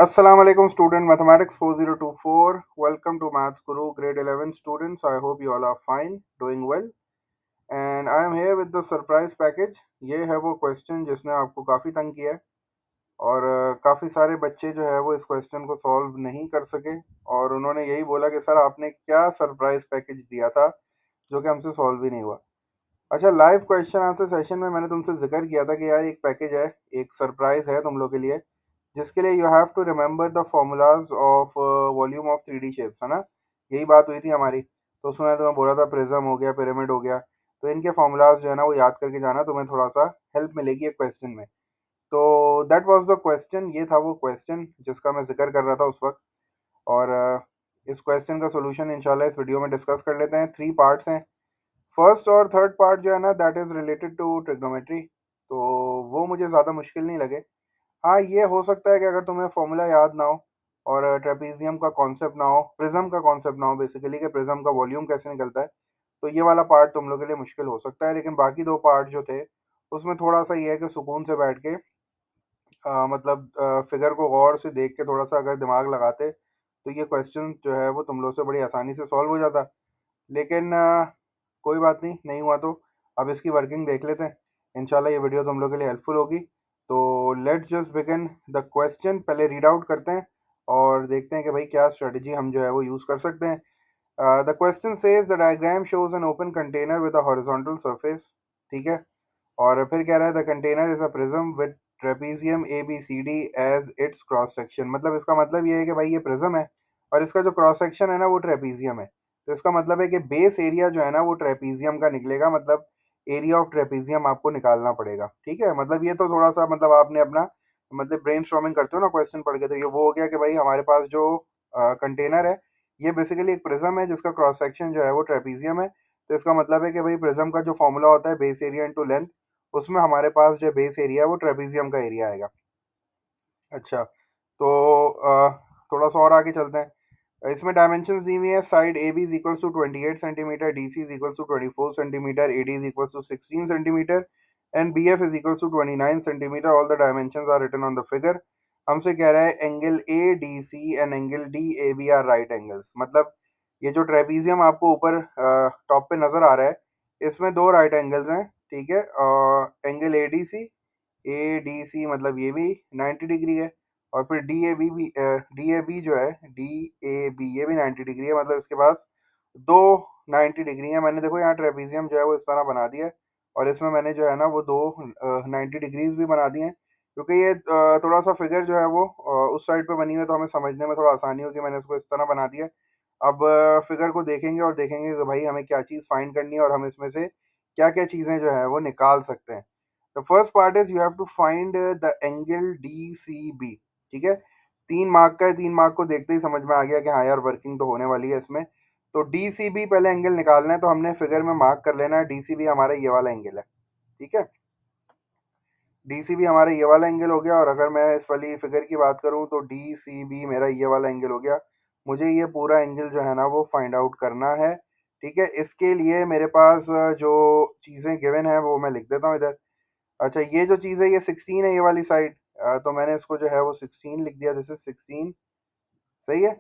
Assalamualaikum student mathematics 4024. Welcome to Maths Guru grade 11 students. I hope you all are fine, doing well. And I am here with the surprise package. ये है वो question जिसने आपको काफ़ी तंग किया है और काफ़ी सारे बच्चे जो है वो इस क्वेश्चन को सॉल्व नहीं कर सके और उन्होंने यही बोला कि सर आपने क्या सरप्राइज पैकेज दिया था जो कि हमसे सॉल्व ही नहीं हुआ। अच्छा, लाइव क्वेश्चन आंसर सेशन में मैंने तुमसे जिक्र किया था कि यार एक पैकेज है, एक सरप्राइज है तुम लोग के लिए, जिसके लिए you have to remember the formulas of volume of 3D shapes, है ना। यही बात हुई थी हमारी। तो उसमें मैंने तुम्हें बोला था प्रिज्म हो गया, पिरामिड हो गया, तो इनके फॉर्मूलाज जो है ना वो याद करके जाना, तुम्हें थोड़ा सा हेल्प मिलेगी एक क्वेश्चन में। तो दैट वाज द क्वेश्चन, ये था वो क्वेश्चन जिसका मैं जिक्र कर रहा था उस वक्त। और इस क्वेश्चन का सोल्यूशन इंशाल्लाह इस वीडियो में डिस्कस कर लेते हैं। 3 पार्ट्स हैं। फर्स्ट और थर्ड पार्ट जो है ना that is related to trigonometry, तो वो मुझे ज़्यादा मुश्किल नहीं लगे। हाँ, ये हो सकता है कि अगर तुम्हें फॉर्मूला याद ना हो और ट्रेपीजियम का कॉन्सेप्ट ना हो, प्रिज्म का कॉन्सेप्ट ना हो बेसिकली, कि प्रिज्म का वॉल्यूम कैसे निकलता है, तो ये वाला पार्ट तुम लोग के लिए मुश्किल हो सकता है। लेकिन बाकी 2 पार्ट जो थे उसमें थोड़ा सा ये है कि सुकून से बैठ के मतलब फिगर को गौर से देख के थोड़ा सा अगर दिमाग लगाते तो ये क्वेश्चन जो है वो तुम लोग से बड़ी आसानी से सॉल्व हो जाता। लेकिन कोई बात नहीं, नहीं हुआ तो अब इसकी वर्किंग देख लेते हैं। इंशाल्लाह ये वीडियो तुम लोग के लिए हेल्पफुल होगी। तो let's just begin the question. पहले रीड आउट करते हैं और देखते हैं कि भाई क्या स्ट्रेटजी हम जो है वो यूज़ कर सकते हैं। The question says the diagram shows an open container with a horizontal surface. ठीक है। और फिर कह रहा है the container is a prism with trapezium A B C D as its cross section. मतलब इसका मतलब ये है कि भाई ये प्रिज्म है और इसका जो क्रॉस सेक्शन है ना वो ट्रेपीजियम है। तो इसका मतलब है कि बेस एरिया जो है ना वो ट्रेपीजियम का निकलेगा। मतलब एरिया ऑफ ट्रेपीजियम आपको निकालना पड़ेगा। ठीक है। मतलब ये तो थोड़ा सा मतलब आपने अपना मतलब ब्रेन स्टॉर्मिंग करते हो ना क्वेश्चन पढ़ के, तो ये वो हो गया कि भाई हमारे पास जो कंटेनर है ये बेसिकली एक प्रिज्म है जिसका क्रॉस सेक्शन जो है वो ट्रेपीजियम है। तो इसका मतलब है कि भाई प्रिज्म का जो फॉर्मूला होता है बेस एरिया इंटू लेंथ, उसमें हमारे पास जो बेस एरिया है वो ट्रेपीजियम का एरिया आएगा। अच्छा, तो थोड़ा सा और आगे चलते हैं। इसमें डायमेंशन दी हुई है। Side A B is equals to 28 centimetre, D C is equals to 24 centimetre, A D is equals to 16 centimetre and B F is equals to 29 centimetre. All the dimension are written on the figure. हमसे कह रहा है angle A D C and angle D A B are right angles. मतलब ये जो trapezium आपको ऊपर top पे नजर आ रहा है इसमें 2 राइट एंगल्स हैं। ठीक है। Angle A D C, A D C मतलब ये भी 90 डिग्री है। और फिर डी ए बी जो है डी ए बी ये भी 90 डिग्री है। मतलब इसके पास दो 90 डिग्री है। मैंने देखो यहाँ ट्रेपीजियम जो है वो इस तरह बना दिया है और इसमें मैंने जो है ना वो दो 90 डिग्रीज भी बना दिए हैं, क्योंकि ये थोड़ा सा फिगर जो है वो उस साइड पे बनी हुई है तो हमें समझने में थोड़ा आसानी होगी। मैंने इसको इस तरह बना दिया है। अब फिगर को देखेंगे और देखेंगे कि भाई हमें क्या चीज़ फाइंड करनी है और हम इसमें से क्या क्या चीज़ें जो है वो निकाल सकते हैं। The first part is you have to find the angle D C B. ठीक है। 3 मार्क का है। 3 मार्क को देखते ही समझ में आ गया कि हाँ यार वर्किंग तो होने वाली है इसमें। तो डी सी बी पहले एंगल निकालना है, तो हमने फिगर में मार्क कर लेना है डी सी बी हमारा ये वाला एंगल है। ठीक है। डी सी बी हमारा ये वाला एंगल हो गया। और अगर मैं इस वाली फिगर की बात करूँ तो डी सी बी मेरा ये वाला एंगल हो गया। मुझे ये पूरा एंगल जो है ना वो फाइंड आउट करना है। ठीक है। इसके लिए मेरे पास जो चीज़ें गिवन है वो मैं लिख देता हूँ इधर। अच्छा, ये जो चीज़ है ये 16 है ये वाली साइड। तो मैंने इसको जो है वो 16 लिख दिया। This is 16। सही है।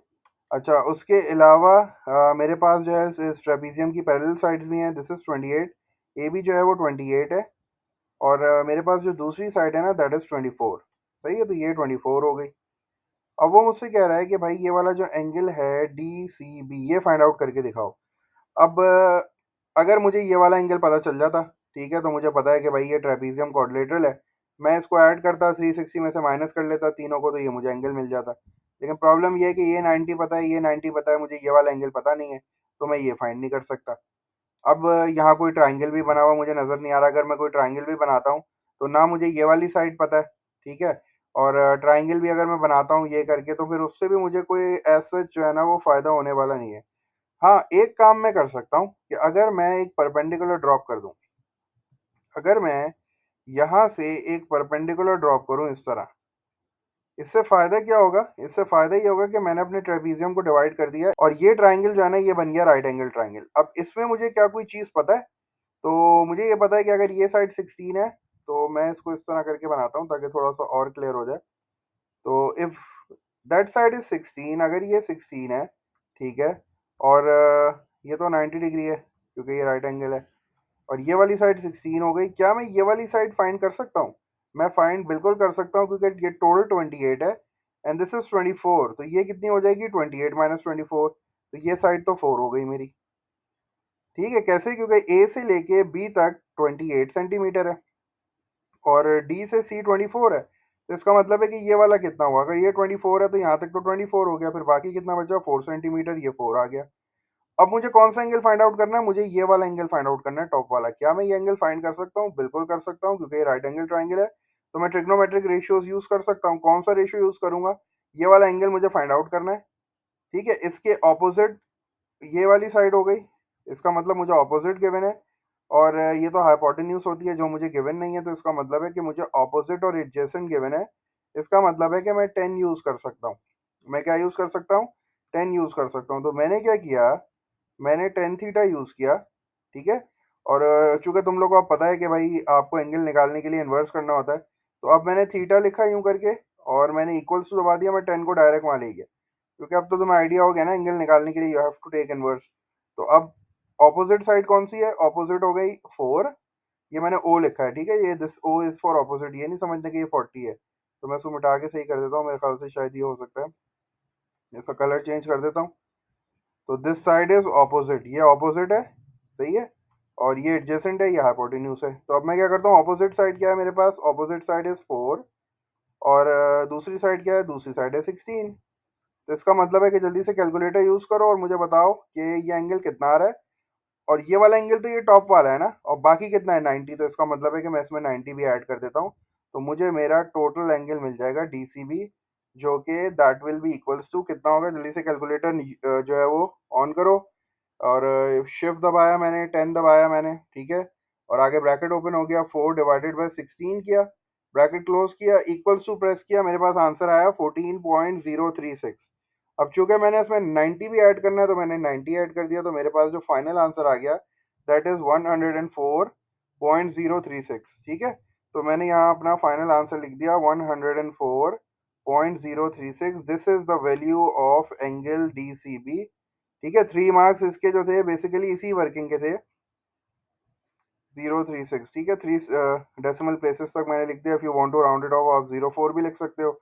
अच्छा, उसके अलावा मेरे पास जो है इस ट्रेपीजियम की पैरेलल साइड्स भी हैं। This is 28। ए बी जो है वो 28 है। और मेरे पास जो दूसरी साइड है ना दैट इज 24। सही है। तो ये 24 हो गई। अब वो मुझसे कह रहा है कि भाई ये वाला जो एंगल है डी सी बी ये फाइंड आउट करके दिखाओ। अब अगर मुझे ये वाला एंगल पता चल जाता, ठीक है, तो मुझे पता है कि भाई ये ट्रेपीजियम क्वाड्रिलेटरल है। मैं इसको ऐड करता 360 में से माइनस कर लेता तीनों को, तो ये मुझे एंगल मिल जाता। लेकिन प्रॉब्लम ये है कि ये 90 पता है, ये 90 पता है, मुझे ये वाला एंगल पता नहीं है, तो मैं ये फाइंड नहीं कर सकता। अब यहाँ कोई ट्राइंगल भी बना हुआ मुझे नज़र नहीं आ रहा। अगर मैं कोई ट्राइंगल भी बनाता हूँ तो ना मुझे ये वाली साइड पता है। ठीक है। और ट्राइंगल भी अगर मैं बनाता हूँ ये करके तो फिर उससे भी मुझे कोई ऐसा जो है ना वो फ़ायदा होने वाला नहीं है। हाँ, एक काम मैं कर सकता हूँ कि अगर मैं एक परपेंडिकुलर ड्रॉप कर दूँ, अगर मैं यहाँ से एक परपेंडिकुलर ड्रॉप करूँ इस तरह, इससे फ़ायदा क्या होगा? इससे फ़ायदा ये होगा कि मैंने अपने ट्रेपीजियम को डिवाइड कर दिया है और ये ट्राइंगल जो है ना ये बन गया राइट एंगल ट्राइंगल। अब इसमें मुझे क्या कोई चीज़ पता है? तो मुझे ये पता है कि अगर ये साइड 16 है तो मैं इसको इस तरह करके बनाता हूँ ताकि थोड़ा सा और क्लियर हो जाए। तो इफ दैट साइड इज 16, अगर ये 16 है, ठीक है, और ये तो 90 डिग्री है क्योंकि ये राइट एंगल है, और ये वाली साइड 16 हो गई। क्या मैं ये वाली साइड फाइंड कर सकता हूँ? मैं फाइंड बिल्कुल कर सकता हूँ क्योंकि ये टोटल 28 है एंड दिस इज 24, तो ये कितनी हो जाएगी? 28 माइनस 24, तो ये साइड तो 4 हो गई मेरी। ठीक है, कैसे? क्योंकि ए से लेके बी तक 28 सेंटीमीटर है और डी से सी 24 है, तो इसका मतलब है कि ये वाला कितना हुआ? अगर ये 24 है तो यहाँ तक तो 24 हो गया, फिर बाकी कितना बचा? 4 सेंटीमीटर, ये 4 आ गया। अब मुझे कौन सा एंगल फाइंड आउट करना है? मुझे ये वाला एंगल फाइंड आउट करना है, टॉप वाला। क्या मैं ये एंगल फाइंड कर सकता हूँ? बिल्कुल कर सकता हूँ क्योंकि ये राइट एंगल ट्राइंगल है, तो मैं ट्रिग्नोमेट्रिक रेशियोज यूज कर सकता हूँ। कौन सा रेशियो यूज करूंगा? ये वाला एंगल मुझे फाइंड आउट करना है। ठीक है, इसके ऑपोजिट ये वाली साइड हो गई, इसका मतलब मुझे ऑपोजिट गिवन है, और ये तो हाइपोटेन्यूज होती है जो मुझे गिवन नहीं है, तो इसका मतलब है कि मुझे ऑपोजिट और एडजेसेंट गिवन है। इसका मतलब है कि मैं 10 यूज कर सकता हूँ। मैं क्या यूज कर सकता हूँ? 10 यूज कर सकता हूँ। तो मैंने क्या किया, मैंने टेन थीटा यूज किया। ठीक है, और चूंकि तुम लोग को अब पता है कि भाई आपको एंगल निकालने के लिए इन्वर्स करना होता है, तो अब मैंने थीटा लिखा यूं करके और मैंने इक्वल्स टू दबा दिया, मैं 10 को डायरेक्ट वहां ले गया, क्योंकि अब तो तुम्हें आइडिया हो गया ना, एंगल निकालने के लिए you have to take inverse. तो अब ऑपोजिट साइड कौन सी है? ऑपोजिट हो गई 4। ये मैंने ओ लिखा है, ठीक है, ये this O is for opposite, ये नहीं समझने कि ये 40 है, तो मैं इसको मिटा के सही कर देता हूँ, मेरे ख्याल से शायद ये हो सकता है। इसका कलर चेंज कर देता हूँ। तो दिस साइड इज ऑपोजिट, ये ऑपोजिट है, सही है, और ये एडजेसेंट है, ये हाइपोटेन्यूज है। तो अब मैं क्या करता हूँ, ऑपोजिट साइड क्या है मेरे पास? ऑपोजिट साइड इज 4, और दूसरी साइड क्या है? दूसरी साइड है 16। तो इसका मतलब है कि जल्दी से कैलकुलेटर यूज करो और मुझे बताओ कि ये एंगल कितना आ रहा है। और ये वाला एंगल तो ये टॉप वाला है ना, और बाकी कितना है? 90, तो इसका मतलब है कि मैं इसमें 90 भी ऐड कर देता हूँ, तो मुझे मेरा टोटल एंगल मिल जाएगा डीसीबी, जो कि that will be equals to कितना होगा? जल्दी से कैलकुलेटर जो है वो ऑन करो, और शिफ्ट दबाया मैंने, 10 दबाया मैंने, ठीक है, और आगे ब्रैकेट ओपन हो गया, 4 डिवाइडेड बाय 16 किया, ब्रैकेट क्लोज किया, इक्वल्स टू प्रेस किया, मेरे पास आंसर आया 14.036। अब चूंकि मैंने इसमें 90 भी ऐड करना है, तो मैंने 90 ऐड कर दिया, तो मेरे पास जो फाइनल आंसर आ गया दैट इज 104.036। ठीक है, तो मैंने यहाँ अपना फाइनल आंसर लिख दिया 104.036। This is the value of angle DCB. ठीक है, 3 मार्क्स इसके जो थे बेसिकली इसी वर्किंग के थे, 036। ठीक है, 3 डेसिमल प्लेसेस तक मैंने लिख दिया। If you want to round it off, आप 04 भी लिख सकते हो।